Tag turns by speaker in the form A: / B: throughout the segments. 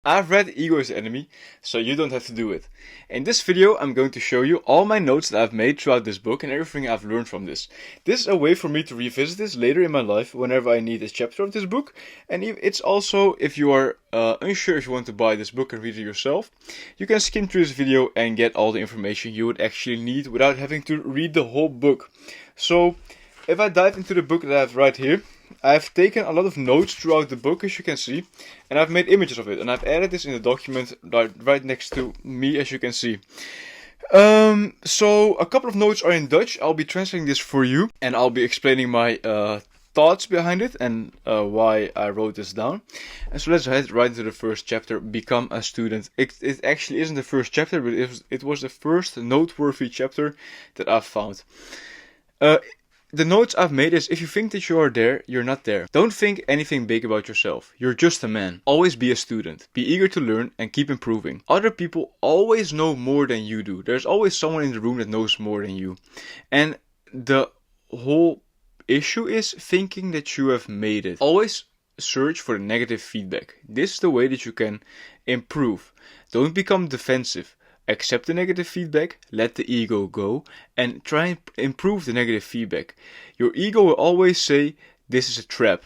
A: I've read Ego is the Enemy, so you don't have to do it. In this video, I'm going to show you all my notes that I've made throughout this book and everything I've learned from this. This is a way for me to revisit this later in my life whenever I need a chapter of this book. And it's also, if you are unsure if you want to buy this book and read it yourself, you can skim through this video and get all the information you would actually need without having to read the whole book. So, if I dive into the book that I have right here, I've taken a lot of notes throughout the book, as you can see, and I've made images of it, and I've added this in the document right next to me, as you can see. So a couple of notes are in Dutch. I'll be translating this for you, and I'll be explaining my thoughts behind it and why I wrote this down. And so let's head right into the first chapter, Become a Student. It actually isn't the first chapter, but it was the first noteworthy chapter that I've found. The notes I've made is, if you think that you are there, you're not there. Don't think anything big about yourself. You're just a man. Always be a student. Be eager to learn and keep improving. Other people always know more than you do. There's always someone in the room that knows more than you. And the whole issue is thinking that you have made it. Always search for the negative feedback. This is the way that you can improve. Don't become defensive. Accept the negative feedback, let the ego go, and try and improve the negative feedback. Your ego will always say, this is a trap.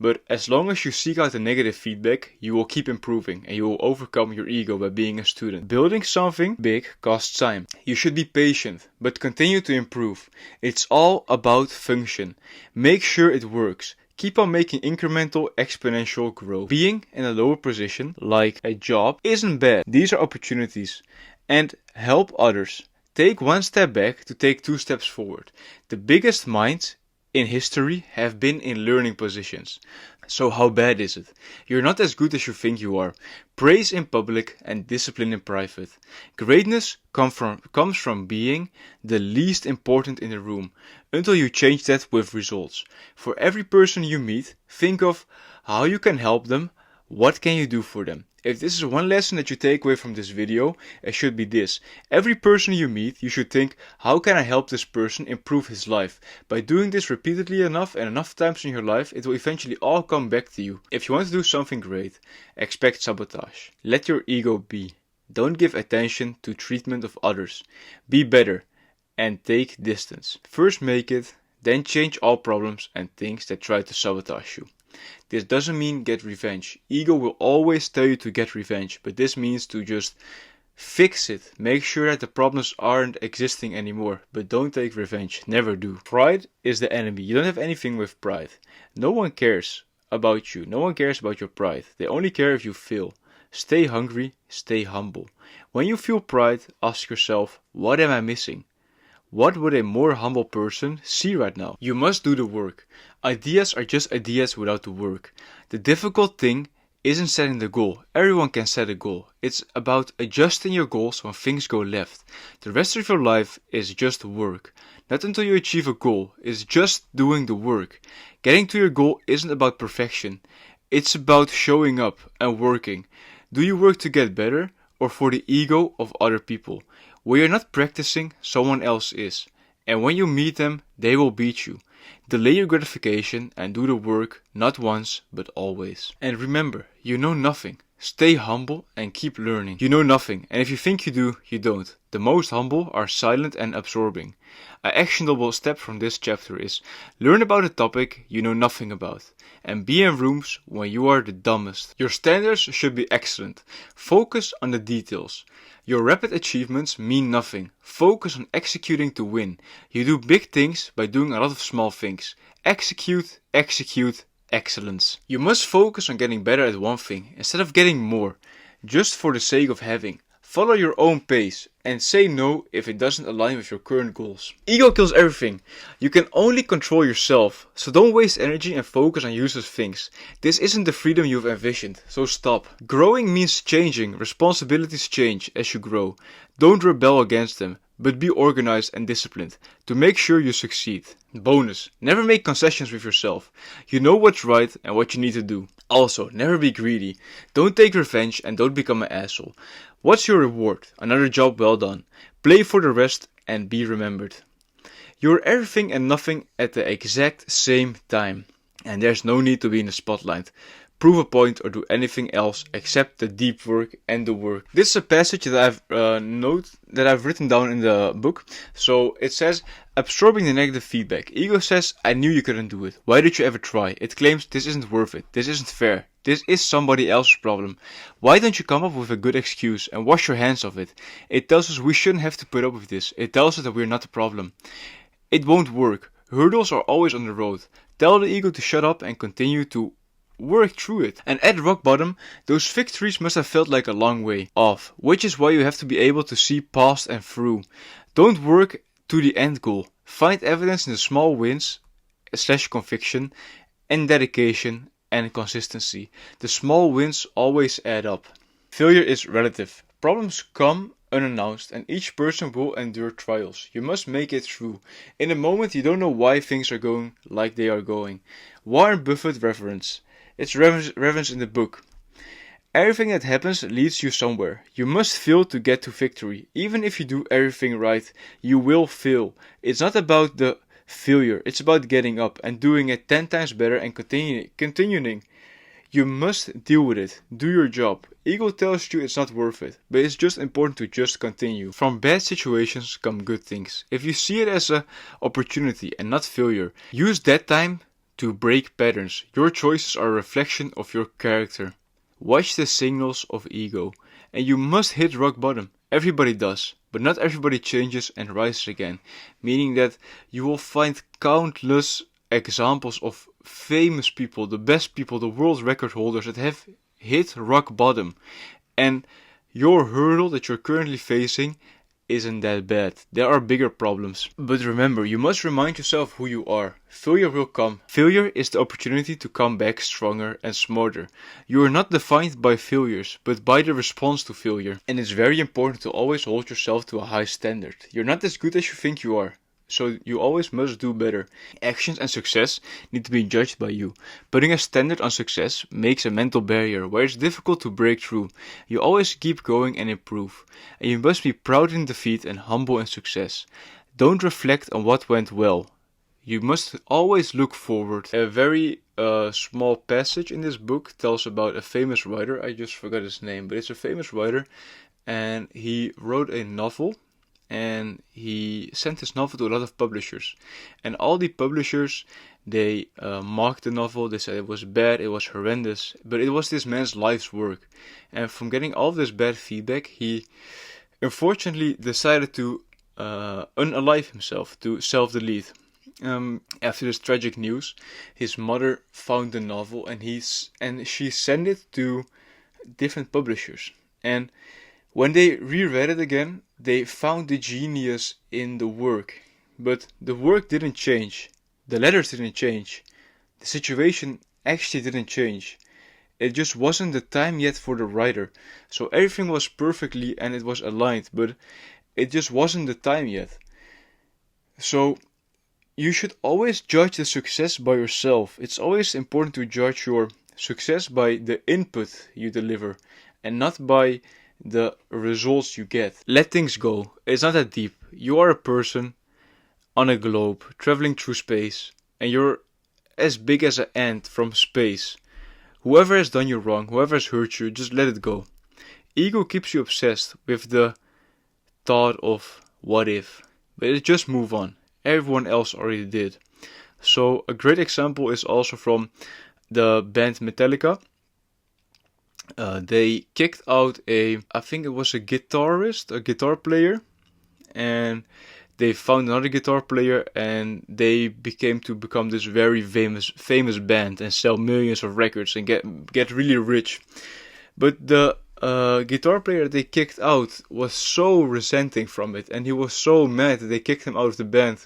A: But as long as you seek out the negative feedback, you will keep improving and you will overcome your ego by being a student. Building something big costs time. You should be patient, but continue to improve. It's all about function. Make sure it works. Keep on making incremental, exponential growth. Being in a lower position, like a job, isn't bad. These are opportunities. And help others. Take one step back to take two steps forward. The biggest minds in history have been in learning positions. So how bad is it? You're not as good as you think you are. Praise in public and discipline in private. Greatness comes from being the least important in the room, until you change that with results. For every person you meet, think of how you can help them. What can you do for them? If this is one lesson that you take away from this video, it should be this. Every person you meet, you should think, how can I help this person improve his life? By doing this repeatedly enough and enough times in your life, it will eventually all come back to you. If you want to do something great, expect sabotage. Let your ego be. Don't give attention to treatment of others. Be better and take distance. First make it, then change all problems and things that try to sabotage you. This doesn't mean get revenge. Ego will always tell you to get revenge, but this means to just fix it. Make sure that the problems aren't existing anymore, but don't take revenge. Never do. Pride is the enemy. You don't have anything with pride. No one cares about you. No one cares about your pride. They only care if you fail. Stay hungry, stay humble. When you feel pride, ask yourself, what am I missing? What would a more humble person see right now? You must do the work. Ideas are just ideas without the work. The difficult thing isn't setting the goal. Everyone can set a goal. It's about adjusting your goals when things go left. The rest of your life is just work. Not until you achieve a goal. It's just doing the work. Getting to your goal isn't about perfection. It's about showing up and working. Do you work to get better or for the ego of other people? When you're not practicing, someone else is. And when you meet them, they will beat you. Delay your gratification and do the work, not once, but always. And remember, you know nothing. Stay humble and keep learning. You know nothing, and if you think you do, you don't. The most humble are silent and absorbing. An actionable step from this chapter is learn about a topic you know nothing about, and be in rooms when you are the dumbest. Your standards should be excellent. Focus on the details. Your rapid achievements mean nothing. Focus on executing to win. You do big things by doing a lot of small things. Execute, execute, excellence. You must focus on getting better at one thing instead of getting more, just for the sake of having. Follow your own pace and say no if it doesn't align with your current goals. Ego kills everything. You can only control yourself, so don't waste energy and focus on useless things. This isn't the freedom you've envisioned, so stop. Growing means changing. Responsibilities change as you grow. Don't rebel against them, but be organized and disciplined to make sure you succeed. Bonus: never make concessions with yourself. You know what's right and what you need to do. Also, never be greedy. Don't take revenge and don't become an asshole. What's your reward? Another job well done. Play for the rest and be remembered. You're everything and nothing at the exact same time. And there's no need to be in the spotlight. prove a point, or do anything else except the deep work and the work. This is a passage that I've written down in the book. So it says, absorbing the negative feedback. Ego says, I knew you couldn't do it. Why did you ever try? It claims, this isn't worth it. This isn't fair. This is somebody else's problem. Why don't you come up with a good excuse and wash your hands of it? It tells us we shouldn't have to put up with this. It tells us that we're not the problem. It won't work. Hurdles are always on the road. Tell the ego to shut up and continue to work through it. And at rock bottom, those victories must have felt like a long way off, which is why you have to be able to see past and through. Don't work to the end goal. Find evidence in the small wins / conviction and dedication and consistency. The small wins always add up. Failure is relative. Problems come unannounced, and each person will endure trials. You must make it through. In a moment, you don't know why things are going like they are going. Warren Buffett reference. It's reference in the book. Everything that happens leads you somewhere. You must fail to get to victory. Even if you do everything right, you will fail. It's not about the failure. It's about getting up and doing it 10 times better and continuing. You must deal with it. Do your job. Ego tells you it's not worth it, but it's just important to just continue. From bad situations come good things. If you see it as an opportunity and not failure, use that time to break patterns. Your choices are a reflection of your character. Watch the signals of ego. And you must hit rock bottom. Everybody does, but not everybody changes and rises again. Meaning that you will find countless examples of famous people, the best people, the world record holders that have hit rock bottom. And your hurdle that you're currently facing isn't that bad. There are bigger problems. But remember, you must remind yourself who you are. Failure will come. Failure is the opportunity to come back stronger and smarter. You are not defined by failures, but by the response to failure. And it's very important to always hold yourself to a high standard. You're not as good as you think you are. So you always must do better. Actions and success need to be judged by you. Putting a standard on success makes a mental barrier where it's difficult to break through. You always keep going and improve. And you must be proud in defeat and humble in success. Don't reflect on what went well. You must always look forward. A very small passage in this book tells about a famous writer. I just forgot his name, but it's a famous writer. And he wrote a novel. And he sent his novel to a lot of publishers. And all the publishers, they mocked the novel. They said it was bad, it was horrendous. But it was this man's life's work. And from getting all of this bad feedback, he unfortunately decided to unalive himself, to self-delete. After this tragic news, his mother found the novel and she sent it to different publishers. And when they reread it again, they found the genius in the work. But the work didn't change. The letters didn't change. The situation actually didn't change. It just wasn't the time yet for the writer. So everything was perfectly and it was aligned, but it just wasn't the time yet. So you should always judge the success by yourself. It's always important to judge your success by the input you deliver and not by the results you get. Let things go. It's not that deep. You are a person on a globe traveling through space, and you're as big as an ant from space. Whoever has done you wrong, whoever has hurt you, just let it go. Ego keeps you obsessed with the thought of what if, but it just move on. Everyone else already did. So a great example is also from the band Metallica. They kicked out I think it was a guitarist, a guitar player, and they found another guitar player, and they become this very famous band and sell millions of records and get really rich. But the guitar player they kicked out was so resenting from it, and he was so mad that they kicked him out of the band,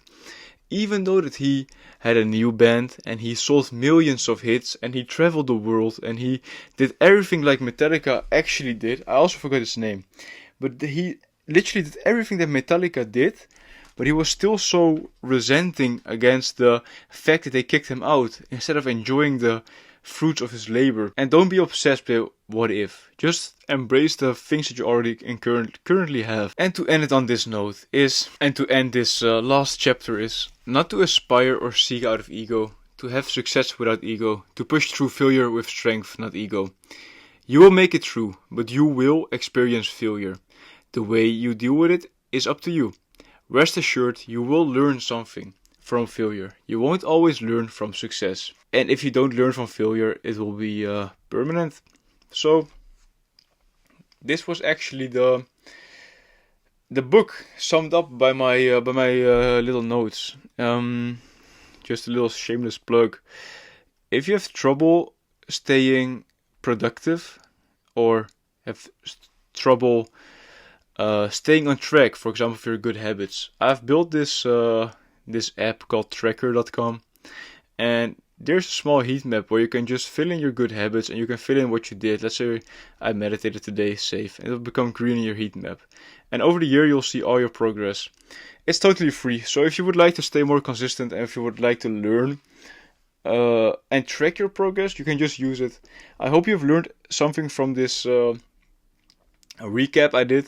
A: even though that he had a new band and he sold millions of hits and he traveled the world and he did everything like Metallica actually did. I also forgot his name, but he literally did everything that Metallica did, but he was still so resenting against the fact that they kicked him out instead of enjoying the fruits of his labor. And don't be obsessed with what if. Just embrace the things that you already currently have. And to end it on this note last chapter is not to aspire or seek out of ego to have success without ego, to push through failure with strength, not ego. You will make it through, but you will experience failure. The way you deal with it is up to you. Rest assured, you will learn something from failure. You won't always learn from success. And if you don't learn from failure, it will be permanent. So, this was actually the book summed up by my little notes. Just a little shameless plug. If you have trouble staying productive or have trouble staying on track, for example, for your good habits, I've built this app called tracker.com, and there's a small heat map where you can just fill in your good habits and you can fill in what you did. Let's say I meditated today, save, and it'll become green in your heat map. And over the year, you'll see all your progress. It's totally free, so if you would like to stay more consistent and if you would like to learn and track your progress, you can just use it. I hope you've learned something from this recap I did.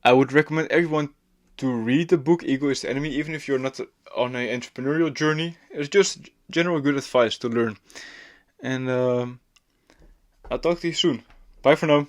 A: I would recommend everyone to read the book Ego is the Enemy, even if you're not on an entrepreneurial journey. It's just general good advice to learn. And I'll talk to you soon. Bye for now.